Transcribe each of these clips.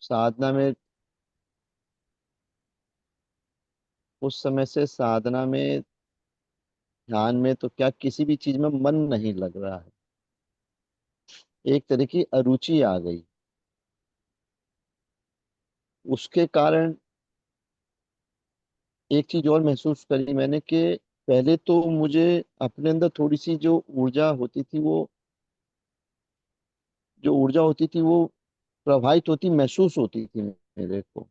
साधना में, उस समय से साधना में, ध्यान में तो क्या किसी भी चीज में मन नहीं लग रहा है। एक तरह की अरुचि आ गई। उसके कारण एक चीज और महसूस करी मैंने कि पहले तो मुझे अपने अंदर थोड़ी सी जो ऊर्जा होती थी, वो प्रवाहित होती महसूस होती थी मेरे को।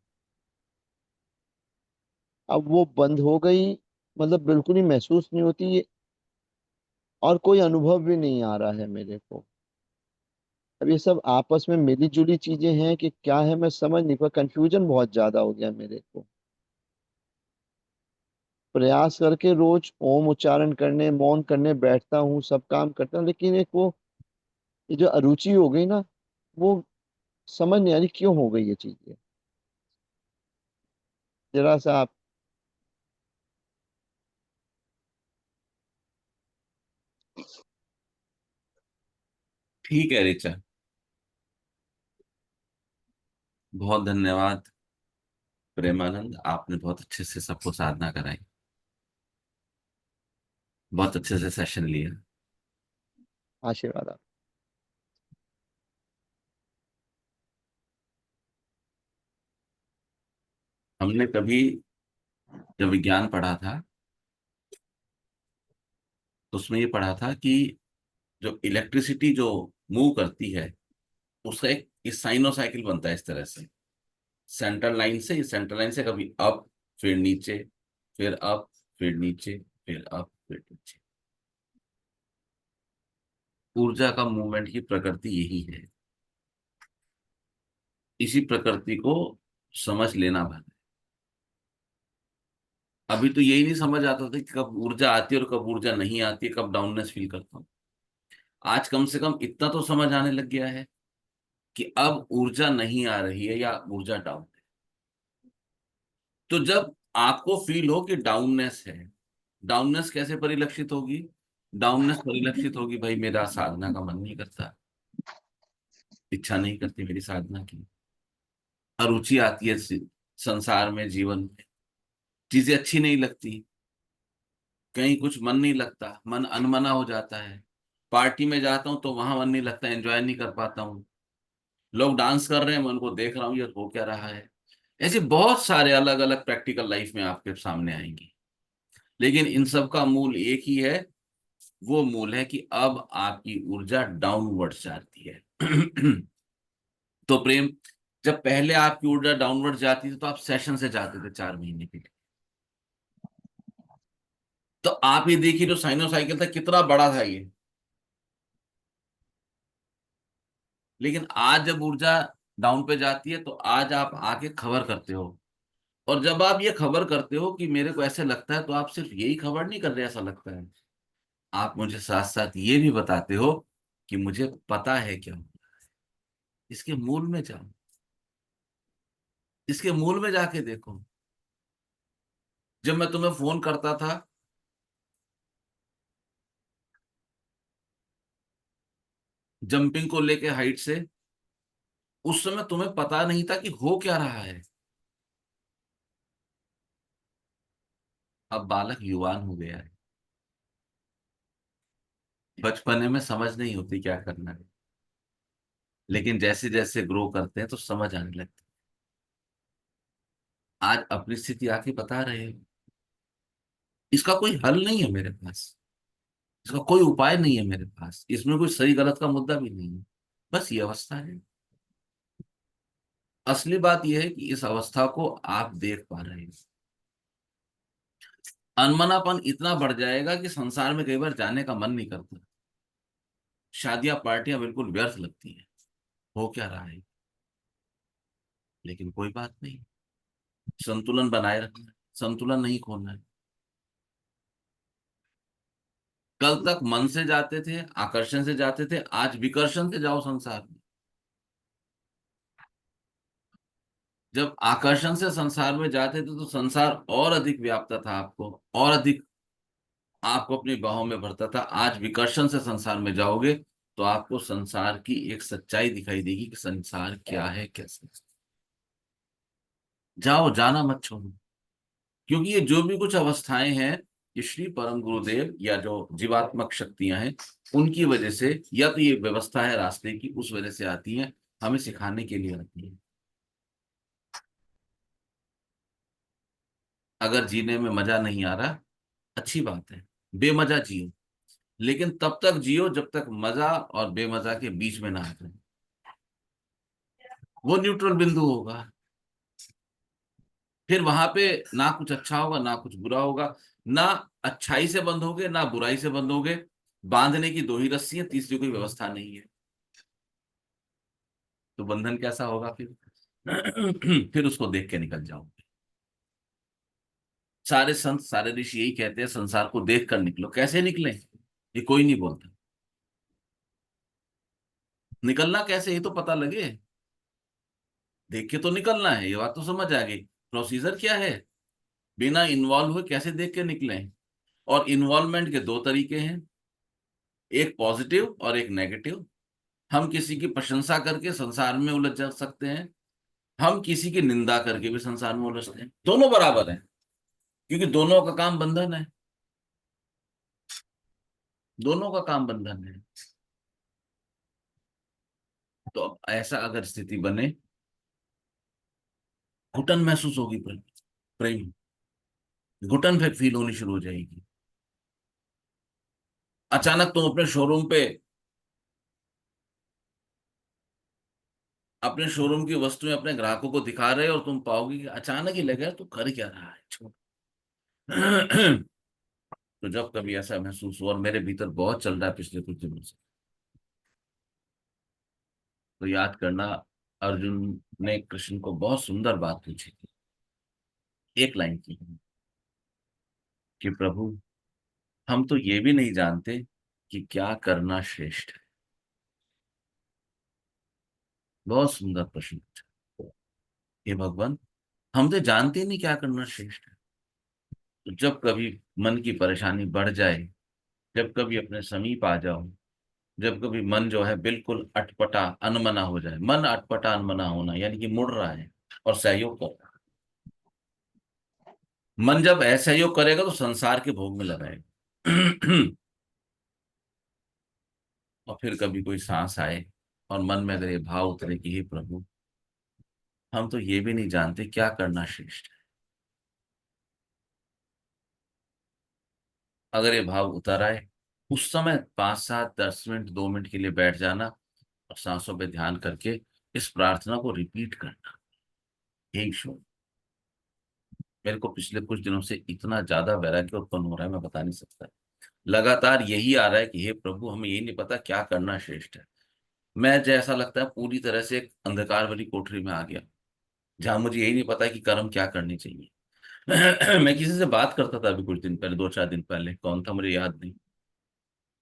अब वो बंद हो गई। मतलब बिल्कुल ही महसूस नहीं होती। और कोई अनुभव भी नहीं आ रहा है मेरे को। अब ये सब आपस में मिली जुली चीजें हैं कि क्या है, मैं समझ नहीं पा। कंफ्यूजन बहुत ज्यादा हो गया मेरे को। प्रयास करके रोज ओम उच्चारण करने, मौन करने बैठता हूँ, सब काम करता हूँ, लेकिन एक वो, ये जो अरुचि हो गई ना, वो समझ नहीं आ रही क्यों हो गई ये चीजें। जरा सा आप। ठीक है ऋचा, बहुत धन्यवाद। प्रेमानंद, आपने बहुत अच्छे से सबको साधना कराई, बहुत अच्छे से सेशन लिया। आशीर्वाद आप। हमने कभी जब विज्ञान पढ़ा था तो उसमें ये पढ़ा था कि जो इलेक्ट्रिसिटी जो मूव करती है उसका एक साइनोसाइकिल बनता है इस तरह से। सेंट्रल लाइन से, इस सेंट्रल लाइन से कभी अप, फिर नीचे, फिर अप, फिर नीचे, फिर अप, फिर नीचे। ऊर्जा का मूवमेंट की प्रकृति यही है। इसी प्रकृति को समझ लेना भर। अभी तो यही नहीं समझ आता था कि कब ऊर्जा आती है और कब ऊर्जा नहीं आती है, कब डाउननेस फील करता हूँ। आज कम से कम इतना तो समझ आने लग गया है कि अब ऊर्जा नहीं आ रही है या ऊर्जा डाउन है। तो जब आपको फील हो कि डाउननेस है, डाउननेस कैसे परिलक्षित होगी? डाउननेस परिलक्षित होगी, भाई मेरा साधना का मन नहीं करता, इच्छा नहीं करती मेरी साधना की, अरुचि आती है संसार में, जीवन में चीजें अच्छी नहीं लगती, कहीं कुछ मन नहीं लगता, मन अनमना हो जाता है। पार्टी में जाता हूँ तो वहां मन नहीं लगता, एंजॉय नहीं कर पाता हूँ। लोग डांस कर रहे हैं, मन को देख रहा हूँ यार हो क्या रहा है। ऐसे बहुत सारे अलग अलग प्रैक्टिकल लाइफ में आपके सामने आएंगी। लेकिन इन सब का मूल एक ही है। वो मूल है कि अब आपकी ऊर्जा डाउनवर्ड जाती है। तो प्रेम, जब पहले आपकी ऊर्जा डाउनवर्ड जाती थी तो आप सेशन से जाते थे 4 महीने के लिए। तो आप ये देखिए जो साइनोसाइकिल था कितना बड़ा था ये। लेकिन आज जब ऊर्जा डाउन पे जाती है तो आज आप आके खबर करते हो। और जब आप ये खबर करते हो कि मेरे को ऐसे लगता है, तो आप सिर्फ यही खबर नहीं कर रहे ऐसा लगता है, आप मुझे साथ साथ ये भी बताते हो कि मुझे पता है क्या। इसके मूल में जाओ, इसके मूल में जाके देखो। जब मैं तुम्हें फोन करता था जंपिंग को लेके हाइट से, उस समय तुम्हें पता नहीं था कि हो क्या रहा है। अब बालक युवान हो गया है। बचपने में समझ नहीं होती क्या करना है, लेकिन जैसे जैसे ग्रो करते हैं तो समझ आने लगती है। आज अपनी स्थिति आके बता रहे हो। इसका कोई हल नहीं है मेरे पास, इसका कोई उपाय नहीं है मेरे पास, इसमें कोई सही गलत का मुद्दा भी नहीं है। बस ये अवस्था है। असली बात यह है कि इस अवस्था को आप देख पा रहे हैं। अनमनापन इतना बढ़ जाएगा कि संसार में कई बार जाने का मन नहीं करता। शादियां पार्टियां बिल्कुल व्यर्थ लगती हैं। हो क्या रहा है? लेकिन कोई बात नहीं, संतुलन बनाए रखना है, संतुलन नहीं खोना है। कल तक मन से जाते थे, आकर्षण से जाते थे, आज विकर्षण से जाओ संसार में। जब आकर्षण से संसार में जाते थे तो संसार और अधिक व्यापता था आपको, और अधिक आपको अपनी बाहों में भरता था। आज विकर्षण से संसार में जाओगे तो आपको संसार की एक सच्चाई दिखाई देगी कि संसार क्या है, कैसे है। जाओ, जाना मत छोड़ो। क्योंकि ये जो भी कुछ अवस्थाएं हैं, ये श्री परम गुरुदेव या जो जीवात्मक शक्तियां हैं, उनकी वजह से, या तो ये व्यवस्था है रास्ते की, उस वजह से आती है, हमें सिखाने के लिए आती है। अगर जीने में मजा नहीं आ रहा, अच्छी बात है, बेमजा जियो, लेकिन तब तक जियो जब तक मजा और बेमजा के बीच में ना आ जाए। वो न्यूट्रल बिंदु होगा। फिर वहां पे ना कुछ अच्छा होगा ना कुछ बुरा होगा, ना अच्छाई से बंधोगे ना बुराई से बंधोगे। बांधने की दो ही रस्सी है, तीसरी कोई व्यवस्था नहीं है। तो बंधन कैसा होगा फिर? फिर उसको देख के निकल जाओगे। सारे संत सारे ऋषि यही कहते हैं, संसार को देख कर निकलो। कैसे निकले, ये कोई नहीं बोलता। निकलना कैसे, ये तो पता लगे। देख के तो निकलना है, ये बात तो समझ आ गई। प्रोसीजर क्या है? बिना इन्वॉल्व हुए कैसे देख के निकले? और इन्वॉल्वमेंट के दो तरीके हैं, एक पॉजिटिव और एक नेगेटिव। हम किसी की प्रशंसा करके संसार में उलझ जा सकते हैं, हम किसी की निंदा करके भी संसार में उलझते हैं। दोनों बराबर हैं, क्योंकि दोनों का काम बंधन है। दोनों का काम बंधन है। तो अब ऐसा अगर स्थिति बने, घुटन महसूस होगी, प्रेम, घुटन फिर फील होनी शुरू हो जाएगी। अचानक तुम अपने शोरूम की वस्तुएं अपने ग्राहकों को दिखा रहे हो, और तुम पाओगे कि अचानक ही लगे तू कर क्या रहा है, छोड़। तो जब कभी ऐसा महसूस हो, और मेरे भीतर बहुत चल रहा है पिछले कुछ दिनों से, तो याद करना, अर्जुन ने कृष्ण को बहुत सुंदर बात पूछी थी। एक लाइन की, कि प्रभु, हम तो ये भी नहीं जानते कि क्या करना श्रेष्ठ है। बहुत सुंदर प्रश्न पूछा। हे भगवान, हम तो जानते ही नहीं क्या करना श्रेष्ठ है। तो जब कभी मन की परेशानी बढ़ जाए, जब कभी अपने समीप आ जाओ, जब कभी मन जो है बिल्कुल अटपटा अनमना हो जाए, मन अटपटा अनमना होना यानी कि मुड़ रहा है और सहयोग कर रहा है। मन जब असहयोग करेगा तो संसार के भोग में लगाएगा। और फिर कभी कोई सांस आए और मन में अगर ये भाव उतरे कि हे प्रभु, हम तो ये भी नहीं जानते क्या करना श्रेष्ठ है। अगर ये भाव उतर आए, उस समय 5 7 10 मिनट 2 मिनट के लिए बैठ जाना, और सांसों पे ध्यान करके इस प्रार्थना को रिपीट करना। हे ईश्वर, मेरे को पिछले कुछ दिनों से इतना ज्यादा वैराग्य उत्पन्न हो रहा है, मैं बता नहीं सकता। लगातार यही आ रहा है कि हे प्रभु, हमें यही नहीं पता क्या करना श्रेष्ठ है। मैं, जैसा लगता है, पूरी तरह से एक अंधकार वाली कोठरी में आ गया, जहां मुझे यही नहीं पता कि कर्म क्या करनी चाहिए। मैं किसी से बात करता था अभी कुछ दिन पहले, 2 4 दिन पहले, कौन था मुझे याद नहीं,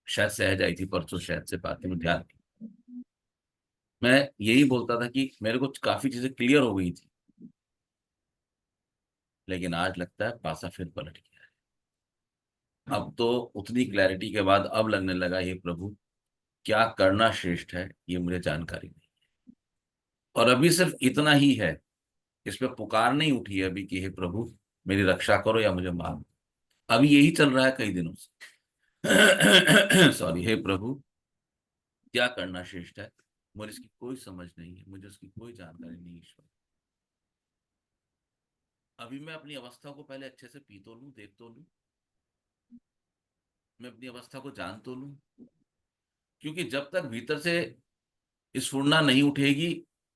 शायद सहज आई थी परसों, शायद से बात में ध्यान नहीं। मैं यही बोलता था कि मेरे को काफी चीजें क्लियर हो गई थी, लेकिन आज लगता है पासा फिर पलट गया। अब तो उतनी क्लैरिटी के बाद अब लगने लगा, ये प्रभु, क्या करना श्रेष्ठ है ये मुझे जानकारी नहीं। और अभी सिर्फ इतना ही है, इस पे पुकार नहीं उठी है अभी कि हे प्रभु, मेरी रक्षा करो या मुझे मार दो। अभी यही चल रहा है कई दिनों से। सॉरी, हे प्रभु, क्या करना श्रेष्ठ है, मुझे इसकी कोई समझ नहीं है, मुझे उसकी कोई जानकारी नहीं ईश्वर। अभी मैं अपनी अवस्था को पहले अच्छे से पी तो लूं, देख तो लूं, मैं अपनी अवस्था को जान तो लूं। क्योंकि जब तक भीतर से स्फुरना नहीं उठेगी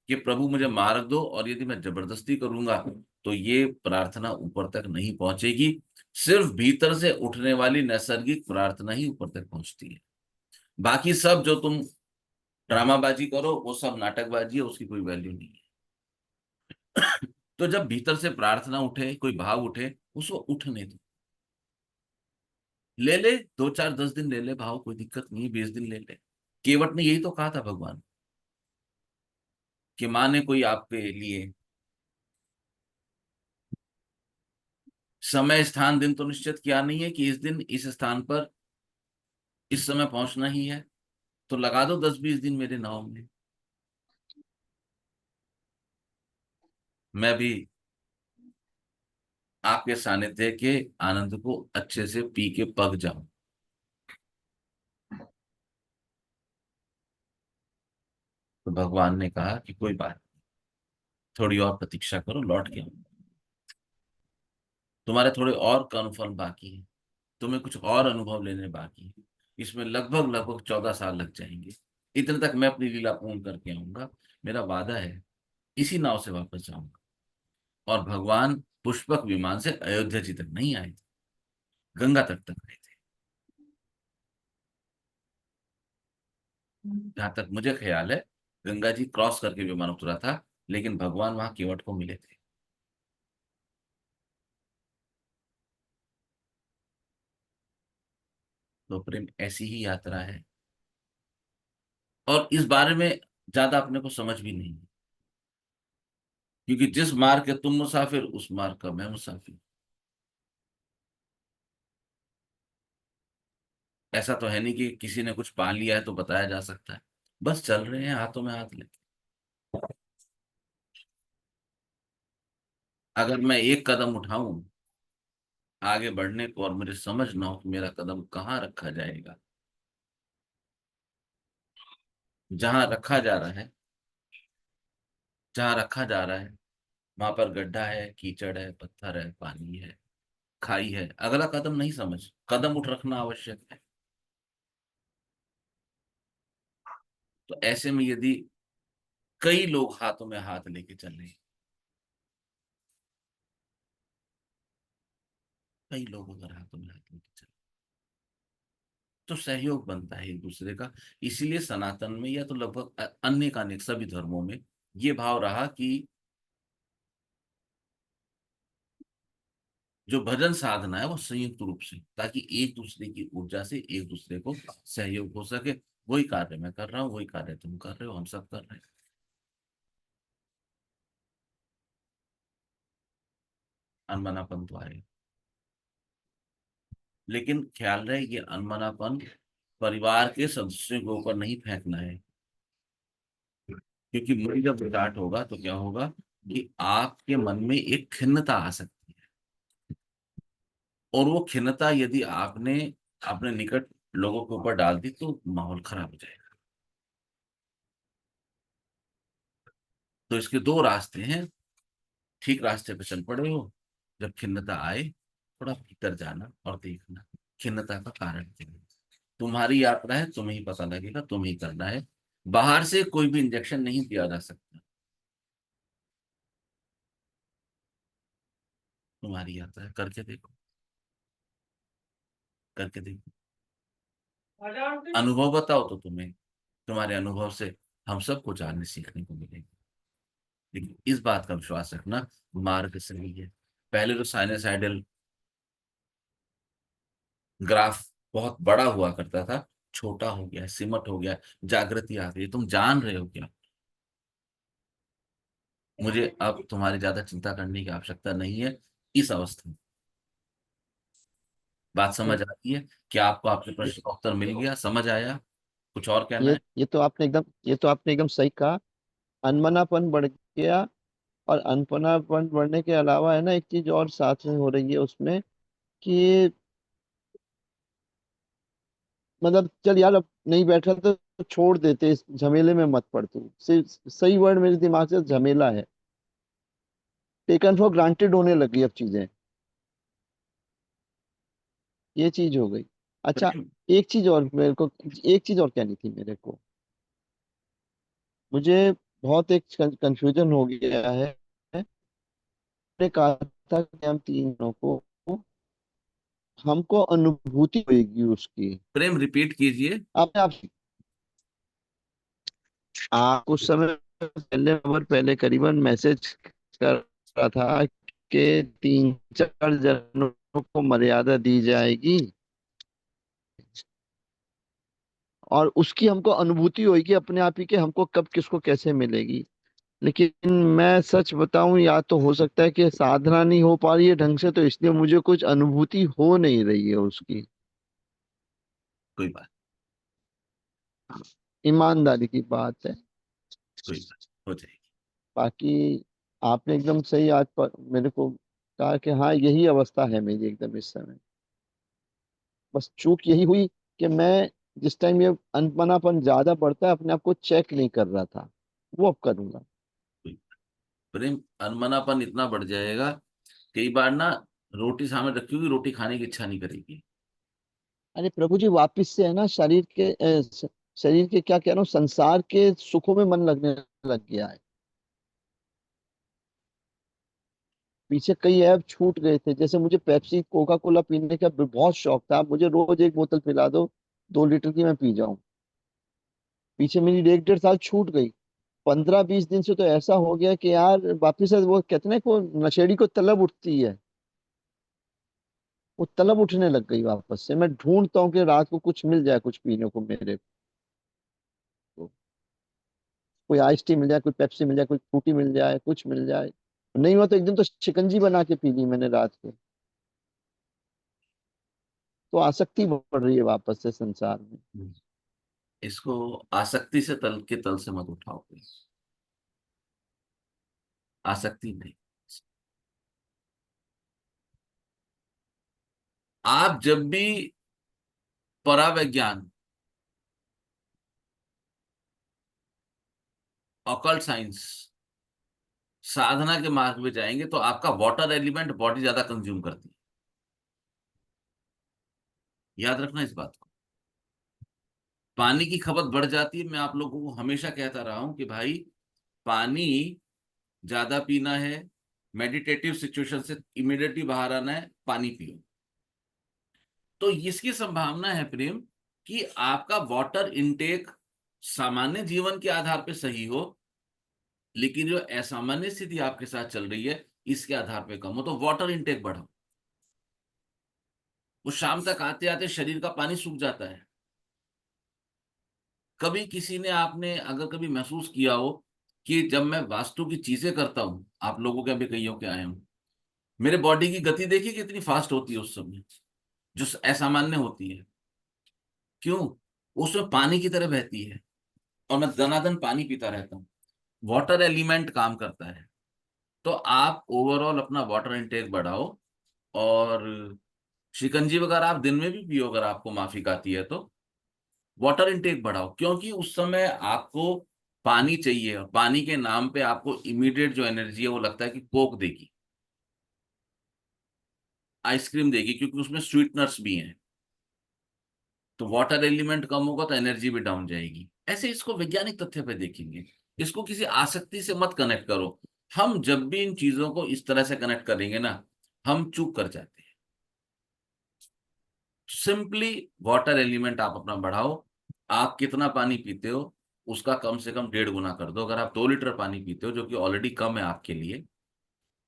कि प्रभु मुझे मार दो, और यदि मैं जबरदस्ती करूंगा, तो ये प्रार्थना ऊपर तक नहीं पहुंचेगी। सिर्फ भीतर से उठने वाली नैसर्गिक प्रार्थना ही ऊपर तक पहुंचती है। बाकी सब जो तुम ड्रामाबाजी करो, वो सब नाटकबाजी है, उसकी कोई वैल्यू नहीं है। तो जब भीतर से प्रार्थना उठे, कोई भाव उठे, उसको उठने दो। ले ले, 2 4 10 दिन ले ले भाव, कोई दिक्कत नहीं, 20 दिन ले ले। केवट ने यही तो कहा था भगवान, कि माँ ने कोई आपके लिए समय स्थान दिन तो निश्चित किया नहीं है कि इस दिन इस स्थान पर इस समय पहुंचना ही है, तो लगा दो 10 20 दिन मेरे नाम में। मैं भी आपके सानिध्य के आनंद को अच्छे से पी के पक जाऊं। तो भगवान ने कहा कि कोई बात, थोड़ी और प्रतीक्षा करो, लौट के आऊं। तुम्हारे थोड़े और कर्मफल बाकी है, तुम्हें कुछ और अनुभव लेने बाकी है, इसमें लगभग लगभग 14 साल लग जाएंगे। इतने तक मैं अपनी लीला पूर्ण करके आऊंगा। मेरा वादा है, इसी नाव से वापस जाऊंगा। और भगवान पुष्पक विमान से अयोध्या जी तक नहीं आए थे, गंगा तट तक आए थे। जहां तक मुझे ख्याल है, गंगा जी क्रॉस करके विमान उतरा था, लेकिन भगवान वहां केवट को मिले थे। तो प्रेम ऐसी ही यात्रा है, और इस बारे में ज्यादा अपने को समझ भी नहीं है, क्योंकि जिस मार्ग के तुम मुसाफिर, उस मार्ग का मैं मुसाफिर। ऐसा तो है नहीं कि किसी ने कुछ पा लिया है तो बताया जा सकता है। बस चल रहे हैं हाथों में हाथ लेके। अगर मैं एक कदम उठाऊं आगे बढ़ने को, और मुझे समझ ना हो कि मेरा कदम कहाँ रखा जाएगा, जहां रखा जा रहा है, जहां रखा जा रहा है वहां पर गड्ढा है, कीचड़ है, पत्थर है, पानी है, खाई है, अगला कदम नहीं समझ, कदम उठ रखना आवश्यक है। तो ऐसे में यदि कई लोग हाथों में हाथ लेके चल रहे हैं, कई लोग अगर हाथों में हाथ लेके चल, तो सहयोग बनता है एक दूसरे का। इसीलिए सनातन में, या तो लगभग अन्य का अनेक सभी धर्मों में ये भाव रहा कि जो भजन साधना है वो संयुक्त रूप से, ताकि एक दूसरे की ऊर्जा से एक दूसरे को सहयोग हो सके। वही कार्य मैं कर रहा हूँ, वही कार्य तुम कर रहे हो, हम सब कर रहे हैं। अनमनापन तो आए, लेकिन ख्याल रहे ये अनमनापन परिवार के सदस्यों के ऊपर नहीं फेंकना है। क्योंकि मुझे जब स्टार्ट होगा तो क्या होगा कि आपके मन में एक खिन्नता आ सकती है, और वो खिन्नता यदि आपने अपने निकट लोगों के ऊपर डाल दी तो माहौल खराब हो जाएगा। तो इसके दो रास्ते हैं। ठीक रास्ते पे चल पड़े हो, जब खिन्नता आए थोड़ा भीतर जाना और देखना, खिन्नता का कारण क्या है। तुम्हारी यात्रा है, तुम्हें ही पता लगेगा, तुम्हें ही करना है। बाहर से कोई भी इंजेक्शन नहीं दिया जा सकता। तुम्हारी यात्रा है, करके देखो, करके देखो। अनुभव बताओ तो तुम्हें, तुम्हारे अनुभव से हम सबको जानने सीखने को मिलेगा। लेकिन इस बात का विश्वास रखना, मार्ग सही है। पहले तो साइनसाइडल ग्राफ बहुत बड़ा हुआ करता था, छोटा हो गया, सिमट हो गया, जागृति आ गई। तुम जान रहे हो क्या? मुझे अब तुम्हारी ज्यादा चिंता करने की आवश्यकता नहीं है इस अवस्था में। बात समझ आती है? क्या आपको आपके प्रश्न का उत्तर मिल गया, समझ आया? कुछ और कहना है? ये तो आपने एकदम सही कहा। अनमनापन बढ़ गया। और अनपनापन बढ़ने के अलावा है ना, एक चीज और साथ में हो रही है उसमें कि मतलब चल यार, अब नहीं बैठा तो छोड़ देते, इस झमेले में मत पड़ तू। सही वर्ड मेरे दिमाग से झमेला है। टेकन फॉर ग्रांटेड होने लगी अब चीजें। ये चीज हो गई। अच्छा, प्रेम, एक चीज और मेरे को एक चीज और कहनी थी मेरे को। मुझे बहुत एक कंफ्यूजन हो गया है। मैंने कहा था कि हम तीनों को, हमको अनुभूति होगी उसकी। प्रेम रिपीट कीजिए। आपने आप आप कुछ समय पहले, और पहले करीबन मैसेज कर रहा था कि 3 4 जनों को मर्यादा दी जाएगी, और उसकी हमको अनुभूति होगी अपने आप ही कि हमको कब किसको कैसे मिलेगी। लेकिन मैं सच बताऊं, या तो हो सकता है कि साधना नहीं हो पा रही है ढंग से, तो इसलिए मुझे कुछ अनुभूति हो नहीं रही है उसकी। कोई बात, ईमानदारी की बात है। कोई बात हो जाएगी। बाकी आपने एकदम सही आज पर मेरे को कहा कि हाँ यही अवस्था है मेरी एकदम इस समय। बस चूक यही हुई कि मैं जिस टाइम ये अनपनापन ज्यादा बढ़ता है अपने आप को चेक नहीं कर रहा था, वो अब करूंगा। प्रेम अनमनापन इतना बढ़ जाएगा, कई बार ना रोटी सामने रखी होगी, रोटी खाने की इच्छा नहीं करेगी। अरे प्रभु जी, वापिस से है ना शरीर के शरीर के क्या कह रहा हूँ, संसार के सुखों में मन लगने लग गया है। पीछे कई ऐप छूट गए थे, जैसे मुझे पेप्सी कोका कोला पीने का बहुत शौक था, मुझे रोज एक बोतल पिला दो, 2 लीटर की मैं पी जाऊं। पीछे मेरी 1 1.5 साल छूट गई। 15 20 दिन से तो ऐसा हो गया कि यार वापिस से वो कहते हैं को नशेड़ी को तलब उठती है, वो तलब उठने लग गई वापस से। मैं ढूंढता हूँ कि रात को कुछ मिल जाए, कुछ पीने को मेरे को, कोई आइस टी मिल जाए, कोई पेप्सी मिल जाए, कोई फ्रूटी मिल जाए, कुछ मिल जाए। नहीं हुआ तो एक दिन तो शिकंजी बना के पी ली मैंने रात को। तो आसक्ति बढ़ रही है वापस से संसार में। इसको आसक्ति से तल के तल से मत उठाओ please। आसक्ति नहीं। आप जब भी परावैज्ञान, ऑकल्ट साइंस, साधना के मार्ग में जाएंगे तो आपका वाटर एलिमेंट बॉडी ज्यादा कंज्यूम करती है। याद रखना इस बात को। पानी की खपत बढ़ जाती है। मैं आप लोगों को हमेशा कहता रहा हूं कि भाई पानी ज्यादा पीना है, मेडिटेटिव सिचुएशन से इमिडिएटली बाहर आना है, पानी पियो। तो इसकी संभावना है प्रेम कि आपका वाटर इनटेक सामान्य जीवन के आधार पे सही हो, लेकिन जो असामान्य स्थिति आपके साथ चल रही है इसके आधार पे कम हो, तो वाटर इनटेक बढ़ाओ। वो शाम तक आते आते शरीर का पानी सूख जाता है। कभी किसी ने, आपने अगर कभी महसूस किया हो कि जब मैं वास्तु की चीजें करता हूं, आप लोगों के अभी कईयों के आए हूं, मेरे बॉडी की गति देखिए कितनी फास्ट होती है उस समय, जो असामान्य होती है। क्यों? उसमें पानी की तरह बहती है और मैं दनादन पानी पीता रहता हूँ। वाटर एलिमेंट काम करता है। तो आप ओवरऑल अपना वाटर इनटेक बढ़ाओ। और शिकंजी वगैरह आप दिन में भी पियो अगर आपको माफिक आती है तो। वाटर इनटेक बढ़ाओ, क्योंकि उस समय आपको पानी चाहिए और पानी के नाम पे आपको इमीडिएट जो एनर्जी है वो लगता है कि कोक देगी, आइसक्रीम देगी, क्योंकि उसमें स्वीटनर्स भी हैं। तो वाटर एलिमेंट कम होगा तो एनर्जी भी डाउन जाएगी। ऐसे इसको वैज्ञानिक तथ्य पे देखेंगे। इसको किसी आसक्ति से मत कनेक्ट करो। हम जब भी इन चीजों को इस तरह से कनेक्ट करेंगे ना, हम चूक कर जाते हैं। सिंपली वाटर एलिमेंट आप अपना बढ़ाओ। आप कितना पानी पीते हो उसका कम से कम 1.5 गुना कर दो। अगर आप 2 लीटर पानी पीते हो, जो कि ऑलरेडी कम है आपके लिए,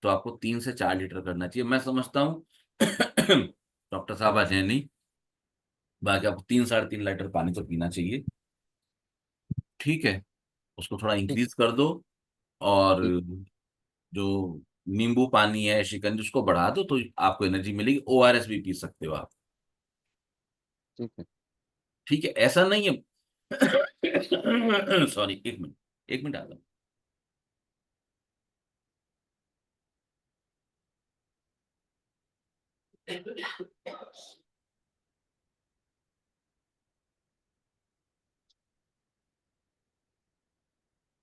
तो आपको 3 से 4 लीटर करना चाहिए। मैं समझता हूँ डॉक्टर साहब आज हैं नहीं, बाकी आपको 3 साढ़े 3 लीटर पानी तो पीना चाहिए। ठीक है, उसको थोड़ा ठीक इंक्रीज कर दो। और ठीक जो नींबू पानी है, शिकंजी, उसको बढ़ा दो तो आपको एनर्जी मिलेगी। ओआरएस भी पी सकते हो आप। ठीक है। ठीक है, ऐसा नहीं है। सॉरी, 1 मिनट, 1 मिनट आता हूं।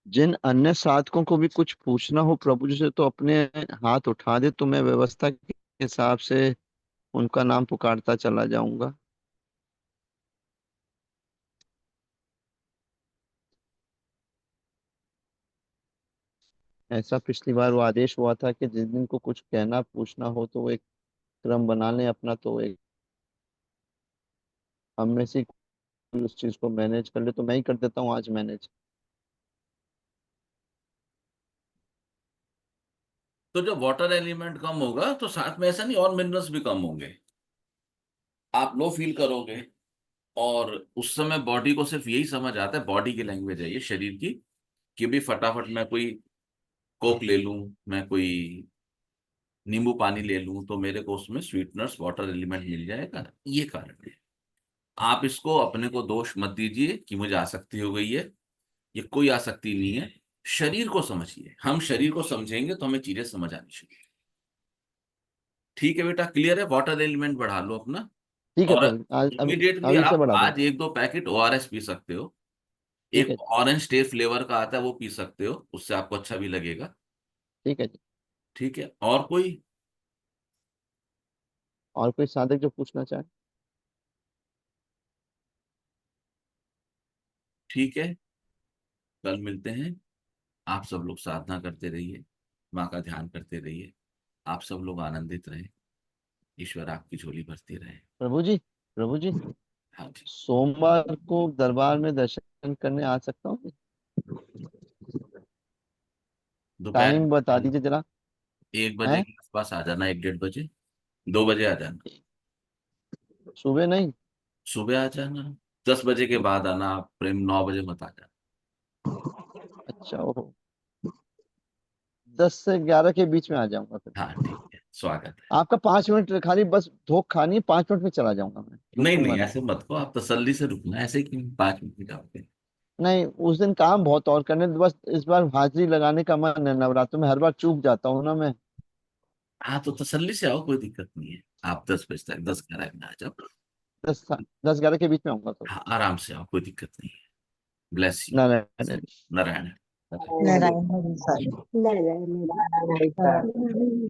जिन अन्य साधकों को भी कुछ पूछना हो प्रभु जी से तो अपने हाथ उठा दे, तो मैं व्यवस्था के हिसाब से उनका नाम पुकारता चला जाऊंगा। ऐसा पिछली बार वो आदेश हुआ था कि जिस दिन को कुछ कहना पूछना हो तो वो एक क्रम बना लें अपना, तो एक हम में से कोई उस चीज को मैनेज कर ले, तो मैं ही कर देता हूँ आज मैनेज। तो जब वाटर एलिमेंट कम होगा तो साथ में ऐसा नहीं और मिनरल्स भी कम होंगे, आप लो फील करोगे। और उस समय बॉडी को सिर्फ यही समझ आता है, बॉडी की लैंग्वेज है ये, शरीर की, कि भी फटाफट मैं कोई कोक ले लूं, मैं कोई नींबू पानी ले लूं तो मेरे को उसमें स्वीटनर्स, वाटर एलिमेंट मिल जाएगा। ये कारण है। आप इसको अपने को दोष मत दीजिए कि मुझे आसक्ति हो गई है। ये कोई आसक्ति नहीं है। शरीर को समझिए। हम शरीर को समझेंगे तो हमें चीजें समझ आनी चाहिए। ठीक है बेटा, क्लियर है, वाटर एलिमेंट बढ़ा लो अपना। ठीक है और प्रभु, आज अभी इमीडिएटली अभी से आप बढ़ा आज दूंगा। 1-2 पैकेट ओआरएस पी सकते हो। ठीक एक है जी। ऑरेंज टेस्ट फ्लेवर का आता है, वो पी सकते हो, उससे आपको अच्छा भी लगेगा। ठीक है जी। ठीक है, और कोई? और कोई साधक जो पूछना चाहे? ठीक है, कल मिलते हैं। आप सब लोग साधना करते रहिए, माँ का ध्यान करते रहिए। आप सब लोग आनंदित रहें, ईश्वर आपकी झोली भरती रहे। प्रभु जी, प्रभु जी, हाँ जी। सोमवार को दरबार में दर्शन करने आ सकता हूँ? दोपहर टाइम बता में दीजिए जरा। 1 बजे है? के आसपास आ जाना, 1-1:30 बजे, 2 बजे आ जाना। सुबह नहीं? सुबह आ जाना, 10 बजे के बाद आना, आप प्रेम 9 बजे मत आ जाना। अच्छा, ओहो। 10 से 11 के बीच में आ जाऊंगा फिर। हाँ ठीक है, स्वागत है। आपका 5 मिनट खाली बस धोख खानी है, 5 मिनट में चला जाऊंगा मैं, नहीं रुकूंगा नहीं, नहीं। ऐसे मत को, आप तसल्ली से रुकना, ऐसे क्यों 5 मिनट में जाओगे? नहीं, उस दिन काम बहुत और करने, बस इस बार हाजिरी लगाने का मन है, नवरात्र में हर बार चूक जाता हूँ ना मैं। हाँ तो तसल्ली से आओ, कोई दिक्कत नहीं है। आप 10 बजे तक, 10-11 में आ जाओ। 10-11 के बीच में आऊंगा तो। हाँ आराम से आओ, कोई दिक्कत नहीं है। Bless you. Narayan. Narayan. Narayan Hari sir. Narayan Narayan.